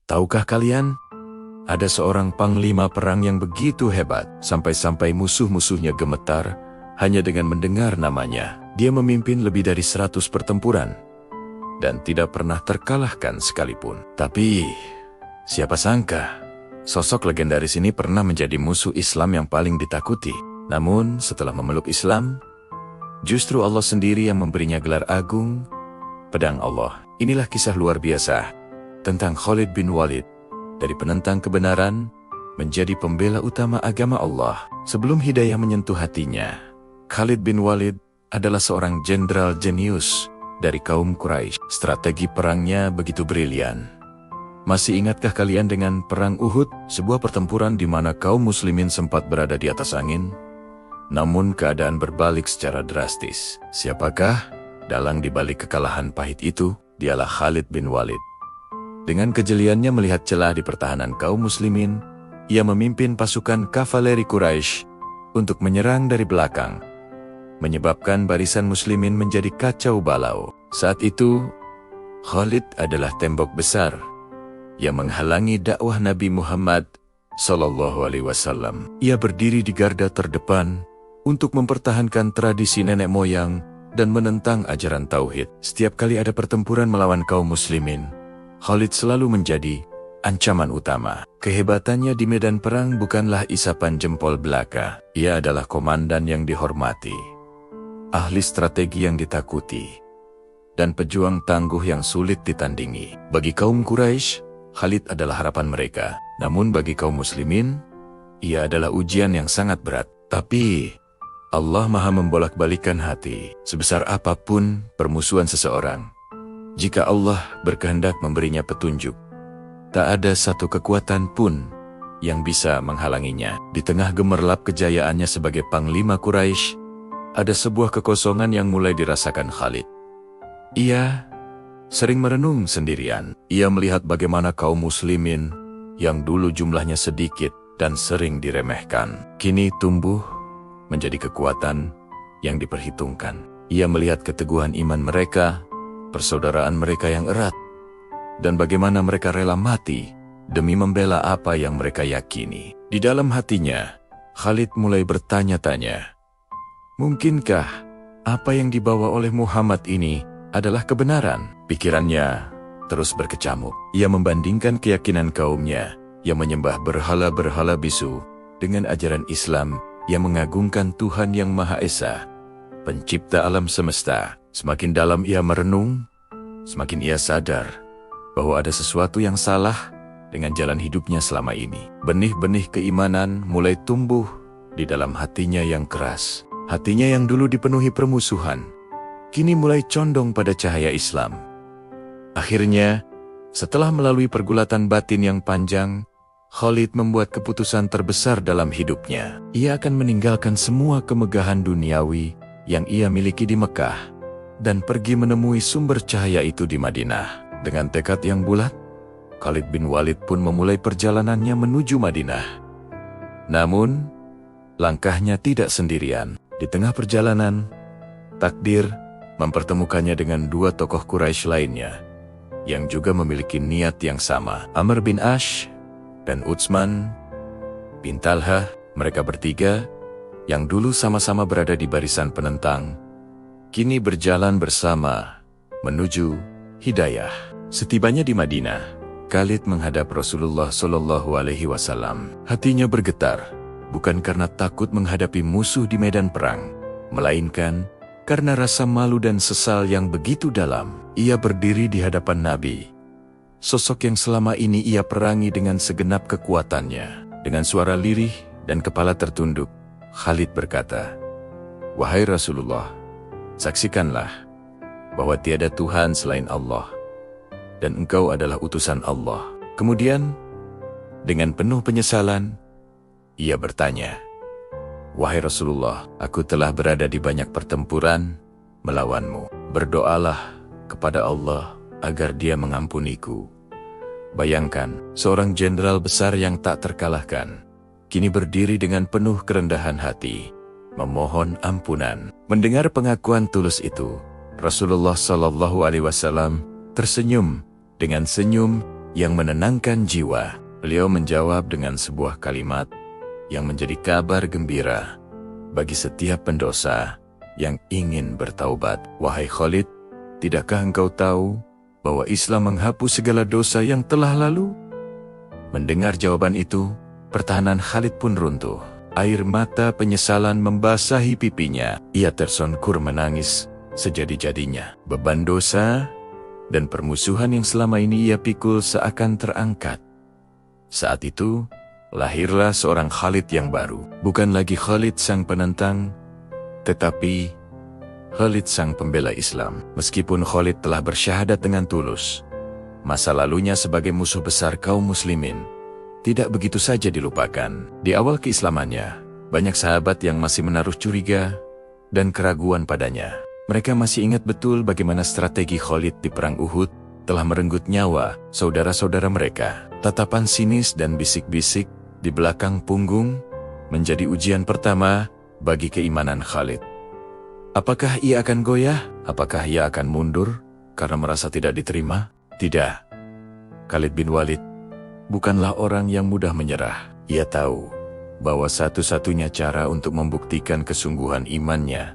Tahukah kalian? Ada seorang panglima perang yang begitu hebat, sampai-sampai musuh-musuhnya gemetar hanya dengan mendengar namanya. Dia memimpin lebih dari 100 pertempuran dan tidak pernah terkalahkan sekalipun. Tapi, siapa sangka, sosok legendaris ini pernah menjadi musuh Islam yang paling ditakuti. Namun, setelah memeluk Islam, justru Allah sendiri yang memberinya gelar agung, Pedang Allah. Inilah kisah luar biasa tentang Khalid bin Walid, dari penentang kebenaran menjadi pembela utama agama Allah. Sebelum hidayah menyentuh hatinya, Khalid bin Walid adalah seorang jenderal jenius dari kaum Quraisy. Strategi perangnya begitu brilian. Masih ingatkah kalian dengan perang Uhud, sebuah pertempuran di mana kaum muslimin sempat berada di atas angin? Namun keadaan berbalik secara drastis. Siapakah dalang di balik kekalahan pahit itu? Dialah Khalid bin Walid. Dengan kejeliannya melihat celah di pertahanan kaum muslimin, ia memimpin pasukan kavaleri Quraisy untuk menyerang dari belakang, menyebabkan barisan muslimin menjadi kacau balau. Saat itu, Khalid adalah tembok besar yang menghalangi dakwah Nabi Muhammad SAW. Ia berdiri di garda terdepan untuk mempertahankan tradisi nenek moyang dan menentang ajaran tauhid. Setiap kali ada pertempuran melawan kaum muslimin, Khalid selalu menjadi ancaman utama. Kehebatannya di medan perang bukanlah isapan jempol belaka. Ia adalah komandan yang dihormati, ahli strategi yang ditakuti, dan pejuang tangguh yang sulit ditandingi. Bagi kaum Quraisy, Khalid adalah harapan mereka. Namun bagi kaum muslimin, ia adalah ujian yang sangat berat. Tapi Allah Maha membolak-balikan hati. Sebesar apapun permusuhan seseorang, jika Allah berkehendak memberinya petunjuk, tak ada satu kekuatan pun yang bisa menghalanginya. Di tengah gemerlap kejayaannya sebagai panglima Quraisy, ada sebuah kekosongan yang mulai dirasakan Khalid. Ia sering merenung sendirian. Ia melihat bagaimana kaum muslimin yang dulu jumlahnya sedikit dan sering diremehkan, kini tumbuh menjadi kekuatan yang diperhitungkan. Ia melihat keteguhan iman mereka, persaudaraan mereka yang erat, dan bagaimana mereka rela mati demi membela apa yang mereka yakini. Di dalam hatinya, Khalid mulai bertanya-tanya, mungkinkah apa yang dibawa oleh Muhammad ini adalah kebenaran? Pikirannya terus berkecamuk. Ia membandingkan keyakinan kaumnya yang menyembah berhala-berhala bisu dengan ajaran Islam yang mengagungkan Tuhan yang Maha Esa, pencipta alam semesta. Semakin dalam ia merenung, semakin ia sadar bahwa ada sesuatu yang salah dengan jalan hidupnya selama ini. Benih-benih keimanan mulai tumbuh di dalam hatinya yang keras. Hatinya yang dulu dipenuhi permusuhan, kini mulai condong pada cahaya Islam. Akhirnya, setelah melalui pergulatan batin yang panjang, Khalid membuat keputusan terbesar dalam hidupnya. Ia akan meninggalkan semua kemegahan duniawi yang ia miliki di Mekah dan pergi menemui sumber cahaya itu di Madinah. Dengan tekad yang bulat, Khalid bin Walid pun memulai perjalanannya menuju Madinah. Namun, langkahnya tidak sendirian. Di tengah perjalanan, takdir mempertemukannya dengan dua tokoh Quraisy lainnya yang juga memiliki niat yang sama. Amr bin Ash dan Utsman bin Talha. Mereka bertiga yang dulu sama-sama berada di barisan penentang, kini berjalan bersama menuju hidayah. Setibanya di Madinah, Khalid menghadap Rasulullah SAW. Hatinya bergetar, bukan karena takut menghadapi musuh di medan perang, melainkan karena rasa malu dan sesal yang begitu dalam. Ia berdiri di hadapan Nabi, sosok yang selama ini ia perangi dengan segenap kekuatannya. Dengan suara lirih dan kepala tertunduk, Khalid berkata, "Wahai Rasulullah, saksikanlah bahwa tiada Tuhan selain Allah, dan engkau adalah utusan Allah." Kemudian, dengan penuh penyesalan, ia bertanya, "Wahai Rasulullah, aku telah berada di banyak pertempuran melawanmu. Berdoalah kepada Allah agar Dia mengampuniku." Bayangkan, seorang jenderal besar yang tak terkalahkan, kini berdiri dengan penuh kerendahan hati, memohon ampunan. Mendengar pengakuan tulus itu, Rasulullah SAW tersenyum dengan senyum yang menenangkan jiwa. Beliau menjawab dengan sebuah kalimat yang menjadi kabar gembira bagi setiap pendosa yang ingin bertaubat. Wahai Khalid, tidakkah engkau tahu bahwa Islam menghapus segala dosa yang telah lalu? Mendengar jawaban itu, pertahanan Khalid pun runtuh. Air mata penyesalan membasahi pipinya. Ia tersungkur menangis sejadi-jadinya. Beban dosa dan permusuhan yang selama ini ia pikul seakan terangkat. Saat itu, lahirlah seorang Khalid yang baru. Bukan lagi Khalid sang penentang, tetapi Khalid sang pembela Islam. Meskipun Khalid telah bersyahadat dengan tulus, masa lalunya sebagai musuh besar kaum muslimin tidak begitu saja dilupakan. Di awal keislamannya, banyak sahabat yang masih menaruh curiga dan keraguan padanya. Mereka masih ingat betul bagaimana strategi Khalid di perang Uhud telah merenggut nyawa saudara-saudara mereka. Tatapan sinis dan bisik-bisik di belakang punggung menjadi ujian pertama bagi keimanan Khalid. Apakah ia akan goyah? Apakah ia akan mundur karena merasa tidak diterima? Tidak. Khalid bin Walid bukanlah orang yang mudah menyerah. Ia tahu bahwa satu-satunya cara untuk membuktikan kesungguhan imannya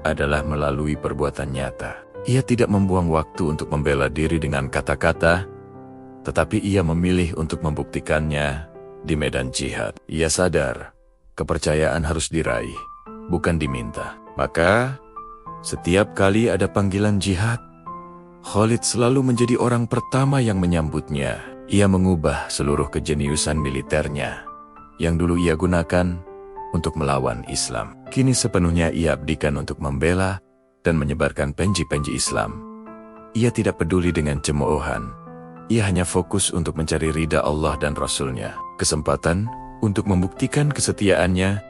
adalah melalui perbuatan nyata. Ia tidak membuang waktu untuk membela diri dengan kata-kata, tetapi ia memilih untuk membuktikannya di medan jihad. Ia sadar, kepercayaan harus diraih, bukan diminta. Maka, setiap kali ada panggilan jihad, Khalid selalu menjadi orang pertama yang menyambutnya. Ia mengubah seluruh kejeniusan militernya yang dulu ia gunakan untuk melawan Islam. Kini sepenuhnya ia abdikan untuk membela dan menyebarkan penji-penji Islam. Ia tidak peduli dengan cemoohan. Ia hanya fokus untuk mencari ridha Allah dan Rasul-Nya. Kesempatan untuk membuktikan kesetiaannya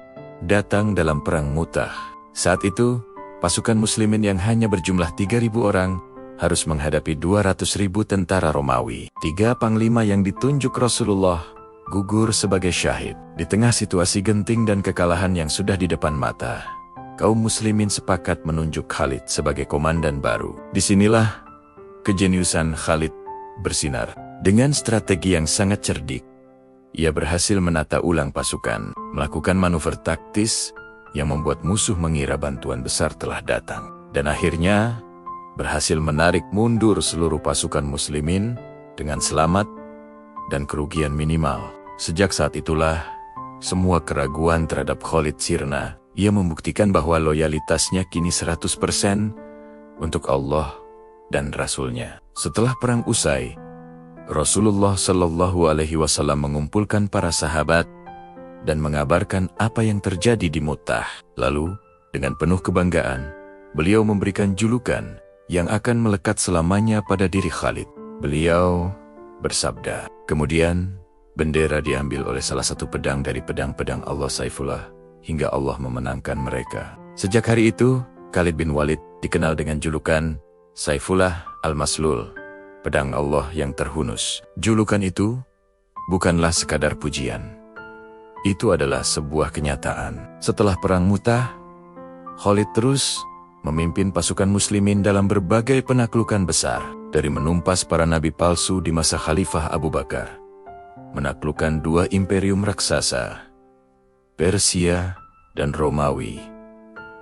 datang dalam perang Mu'tah. Saat itu, pasukan muslimin yang hanya berjumlah 3.000 orang harus menghadapi 200.000 tentara Romawi. 3 panglima yang ditunjuk Rasulullah gugur sebagai syahid. Di tengah situasi genting dan kekalahan yang sudah di depan mata, kaum muslimin sepakat menunjuk Khalid sebagai komandan baru. Disinilah kejeniusan Khalid bersinar. Dengan strategi yang sangat cerdik, ia berhasil menata ulang pasukan, melakukan manuver taktis yang membuat musuh mengira bantuan besar telah datang, dan akhirnya berhasil menarik mundur seluruh pasukan muslimin dengan selamat dan kerugian minimal. Sejak saat itulah, semua keraguan terhadap Khalid sirna. Ia membuktikan bahwa loyalitasnya kini 100% untuk Allah dan Rasul-Nya. Setelah perang usai, Rasulullah Shallallahu Alaihi Wasallam mengumpulkan para sahabat dan mengabarkan apa yang terjadi di Mu'tah. Lalu, dengan penuh kebanggaan, beliau memberikan julukan yang akan melekat selamanya pada diri Khalid. Beliau bersabda, kemudian bendera diambil oleh salah satu pedang dari pedang-pedang Allah Saifullah hingga Allah memenangkan mereka. Sejak hari itu, Khalid bin Walid dikenal dengan julukan Saifullah Al-Maslul, pedang Allah yang terhunus. Julukan itu bukanlah sekadar pujian. Itu adalah sebuah kenyataan. Setelah perang Mu'tah, Khalid terus memimpin pasukan muslimin dalam berbagai penaklukan besar, dari menumpas para nabi palsu di masa Khalifah Abu Bakar, menaklukkan 2 imperium raksasa, Persia dan Romawi.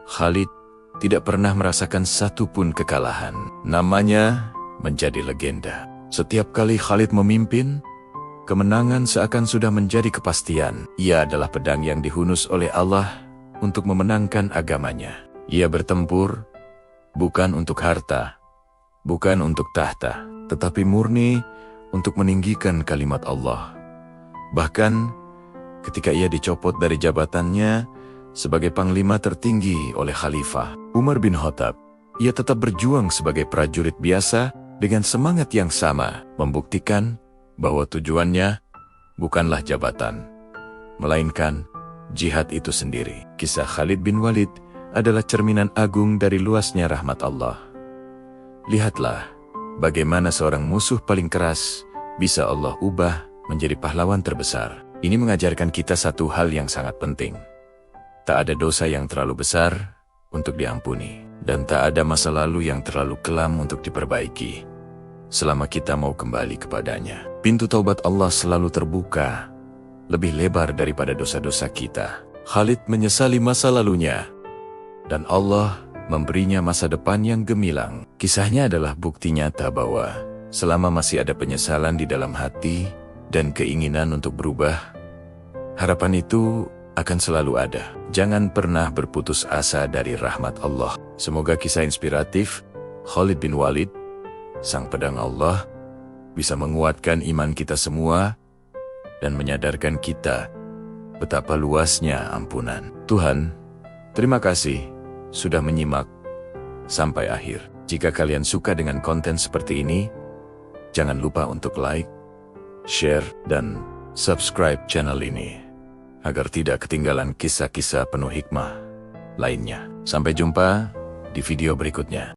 Khalid tidak pernah merasakan satupun kekalahan. Namanya menjadi legenda. Setiap kali Khalid memimpin, kemenangan seakan sudah menjadi kepastian. Ia adalah pedang yang dihunus oleh Allah untuk memenangkan agamanya. Ia bertempur bukan untuk harta, bukan untuk tahta, tetapi murni untuk meninggikan kalimat Allah. Bahkan ketika ia dicopot dari jabatannya sebagai panglima tertinggi oleh Khalifah Umar bin Khattab, ia tetap berjuang sebagai prajurit biasa dengan semangat yang sama, membuktikan bahwa tujuannya bukanlah jabatan, melainkan jihad itu sendiri. Kisah Khalid bin Walid adalah cerminan agung dari luasnya rahmat Allah. Lihatlah bagaimana seorang musuh paling keras bisa Allah ubah menjadi pahlawan terbesar. Ini mengajarkan kita satu hal yang sangat penting. Tak ada dosa yang terlalu besar untuk diampuni, dan tak ada masa lalu yang terlalu kelam untuk diperbaiki. selama kita mau kembali kepadanya. Pintu taubat Allah selalu terbuka, lebih lebar daripada dosa-dosa kita. Khalid menyesali masa lalunya, dan Allah memberinya masa depan yang gemilang. Kisahnya adalah bukti nyata bahwa selama masih ada penyesalan di dalam hati dan keinginan untuk berubah, harapan itu akan selalu ada. Jangan pernah berputus asa dari rahmat Allah. Semoga kisah inspiratif Khalid bin Walid, sang pedang Allah, bisa menguatkan iman kita semua dan menyadarkan kita betapa luasnya ampunan. Tuhan, terima kasih sudah menyimak sampai akhir. Jika kalian suka dengan konten seperti ini, jangan lupa untuk like, share, dan subscribe channel ini agar tidak ketinggalan kisah-kisah penuh hikmah lainnya. Sampai jumpa di video berikutnya.